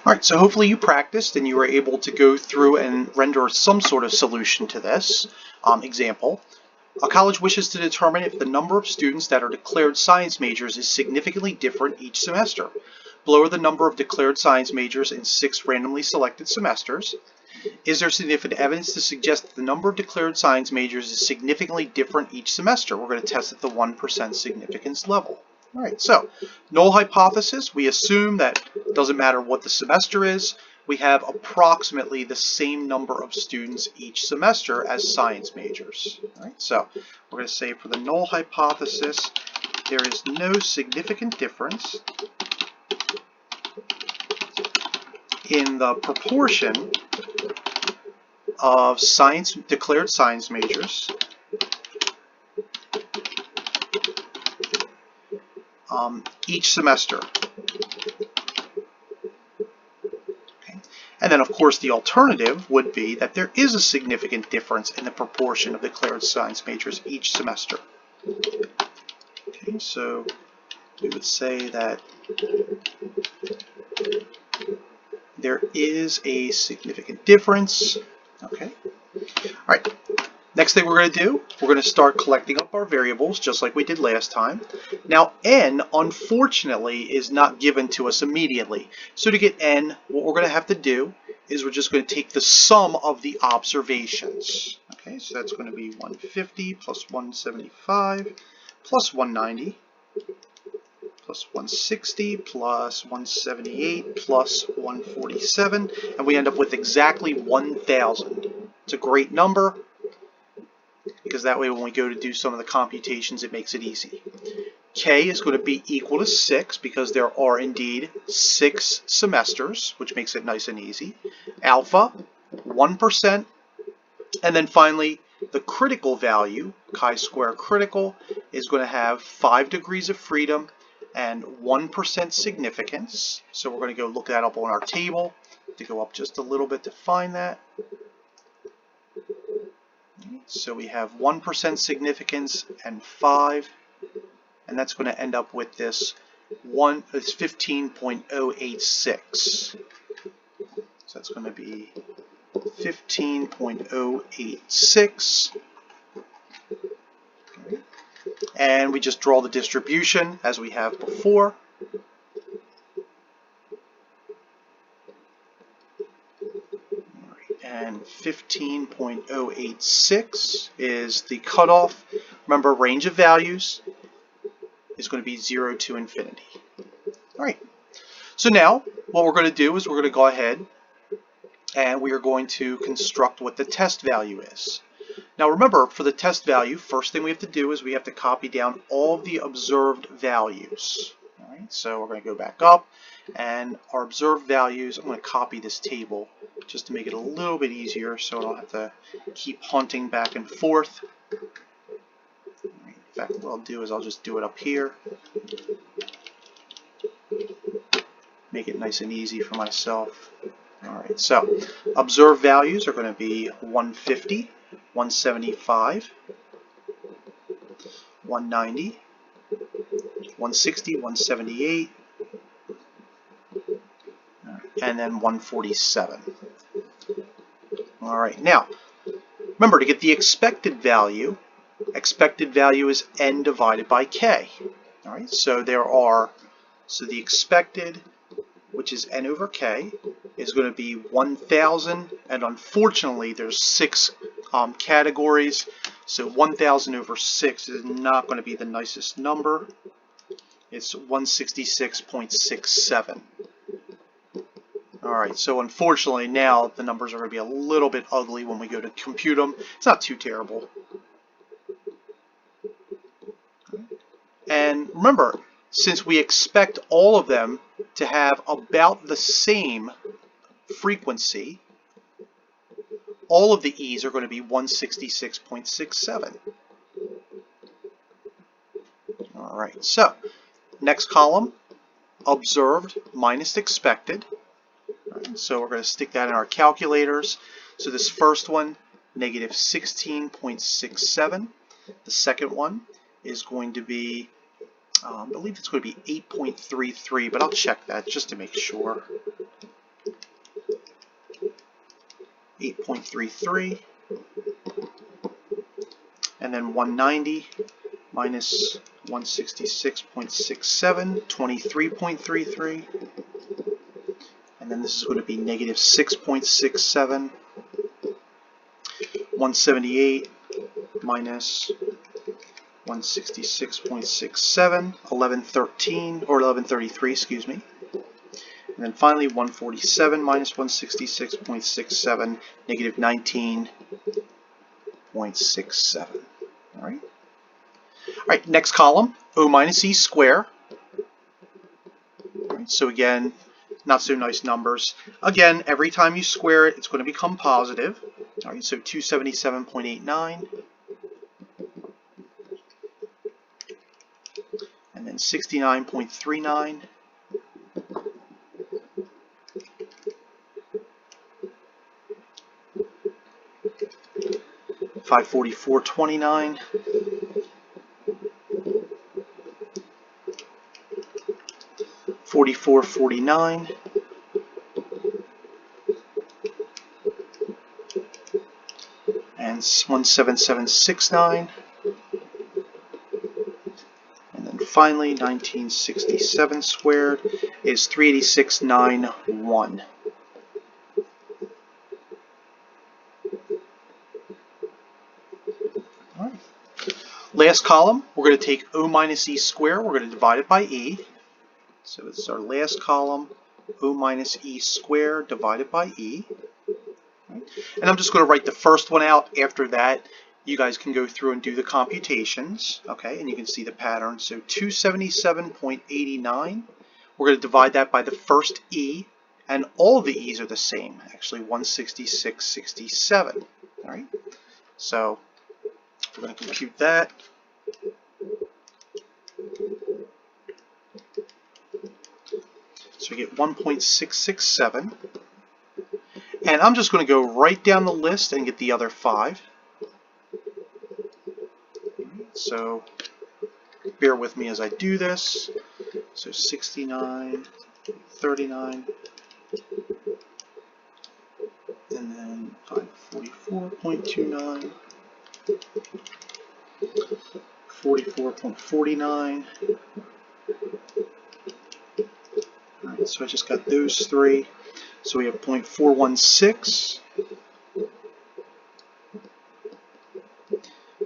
Alright, so hopefully you practiced and you were able to go through and render some sort of solution to this example. A college wishes to determine if the number of students that are declared science majors is significantly different each semester. Below are the number of declared science majors in 6 randomly selected semesters. Is there significant evidence to suggest that the number of declared science majors is significantly different each semester? We're going to test at the 1% significance level. All right, so null hypothesis, we assume that it doesn't matter what the semester is, we have approximately the same number of students each semester as science majors. All right, so we're going to say for the null hypothesis, there is no significant difference in the proportion of declared science majors each semester. Okay. And then of course the alternative would be that there is a significant difference in the proportion of declared science majors each semester. Okay, so we would say that there is a significant difference. Okay. All right. Next thing we're going to do, we're going to start collecting up our variables just like we did last time. Now n, unfortunately, is not given to us immediately. So to get n, what we're going to have to do is we're just going to take the sum of the observations. Okay, so that's going to be 150 plus 175 plus 190 plus 160 plus 178 plus 147, and we end up with exactly 1,000. It's a great number, because that way when we go to do some of the computations it makes it easy. K is going to be equal to 6 because there are indeed 6 semesters, which makes it nice and easy. Alpha, 1%, and then finally the critical value, chi-square critical, is going to have 5 degrees of freedom and 1% significance. So we're going to go look that up on our table, to go up just a little bit to find that. So we have 1% significance and 5, and that's going to end up with this 15.086. So that's going to be 15.086. Okay. And we just draw the distribution as we have before. And 15.086 is the cutoff. Remember, range of values is going to be 0 to infinity. All right. So now what we're going to do is we're going to go ahead and we are going to construct what the test value is. Now remember, for the test value, first thing we have to do is we have to copy down all of the observed values. All right. So we're going to go back up, and our observed values, I'm going to copy this table just to make it a little bit easier so I don't have to keep hunting back and forth. In fact, what I'll do is I'll just do it up here. Make it nice and easy for myself. Alright, so observed values are going to be 150, 175, 190, 160, 178, and then 147. All right, now remember, to get the expected value is n divided by k. All right, so the expected, which is n over k, is going to be 1,000, and unfortunately there's 6 categories, so 1,000 over 6 is not going to be the nicest number. It's 166.67. Alright, so unfortunately now the numbers are going to be a little bit ugly when we go to compute them. It's not too terrible. And remember, since we expect all of them to have about the same frequency, all of the e's are going to be 166.67. Alright, so next column, observed minus expected. So we're going to stick that in our calculators. So this first one, negative 16.67. The second one is going to be, I believe it's going to be 8.33, but I'll check that just to make sure. 8.33, and then 190 minus 166.67, 23.33, and then this is going to be negative 6.67, 178 minus 166.67, 1113, or 1133, excuse me. And then finally 147 minus 166.67, negative 19.67. All right. All right, next column, O minus E square. All right, so again, not so nice numbers. Again, every time you square it, it's going to become positive. All right, so 277.89. And then 69.39. $544.29. 44.49. And 177.69. And then finally 1967 squared is 386.91. All right. Last column, we're going to take O minus E squared, we're going to divide it by E. So this is our last column, O minus E squared divided by E. Right. And I'm just going to write the first one out. After that, you guys can go through and do the computations. Okay, and you can see the pattern. So 277.89, we're going to divide that by the first E, and all of the E's are the same, actually 166.67. All right, so we're going to compute that. So we get 1.667. And I'm just going to go right down the list and get the other 5. So bear with me as I do this. So 69, 39, and then 544.29, 44.49. All right, so I just got those 3. So we have 0.416.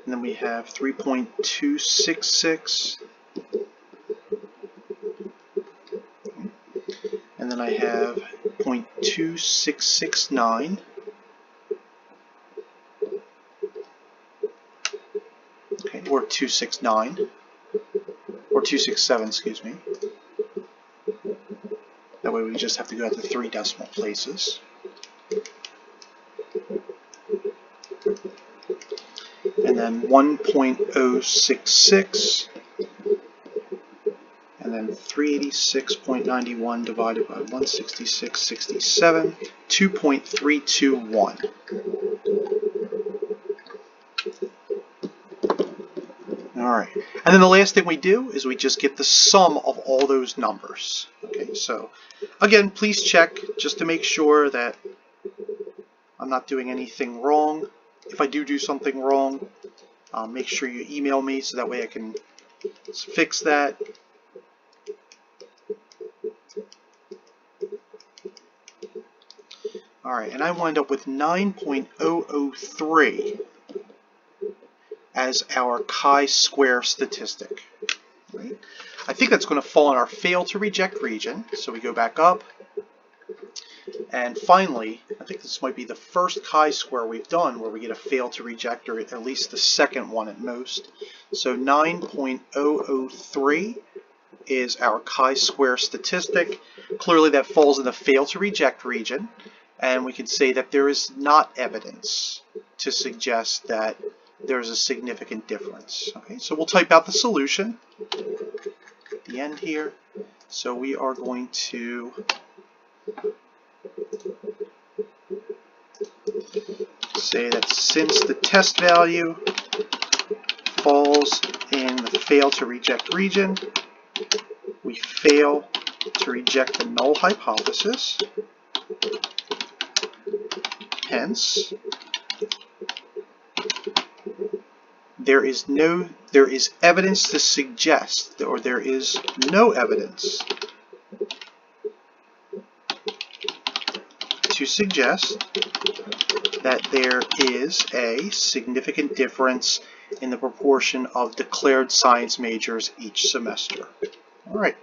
And then we have 3.266. And then I have 0.2669. Okay, or 269. Or 267, excuse me. That way we just have to go out to 3 decimal places. And then 1.066, and then 386.91 divided by 166.67, 2.321. All right, and then the last thing we do is we just get the sum of all those numbers. Okay, so again, please check just to make sure that I'm not doing anything wrong. If I do something wrong, make sure you email me so that way I can fix that. All right, and I wind up with 9.003 as our chi-square statistic. Right? I think that's going to fall in our fail to reject region. So we go back up. And finally, I think this might be the first chi-square we've done where we get a fail to reject, or at least the second one at most. So 9.003 is our chi-square statistic. Clearly that falls in the fail to reject region, and we can say that there is not evidence to suggest that there's a significant difference. Okay, so we'll type out the solution at the end here. So we are going to say that since the test value falls in the fail to reject region, we fail to reject the null hypothesis. Hence, there is evidence to suggest, or there is no evidence to suggest that there is a significant difference in the proportion of declared science majors each semester. All right.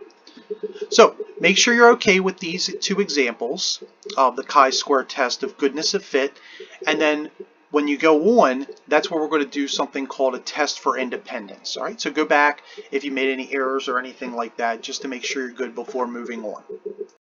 So make sure you're okay with these two examples of the chi-square test of goodness of fit, and then when you go on, that's where we're going to do something called a test for independence. All right, so go back if you made any errors or anything like that, just to make sure you're good before moving on.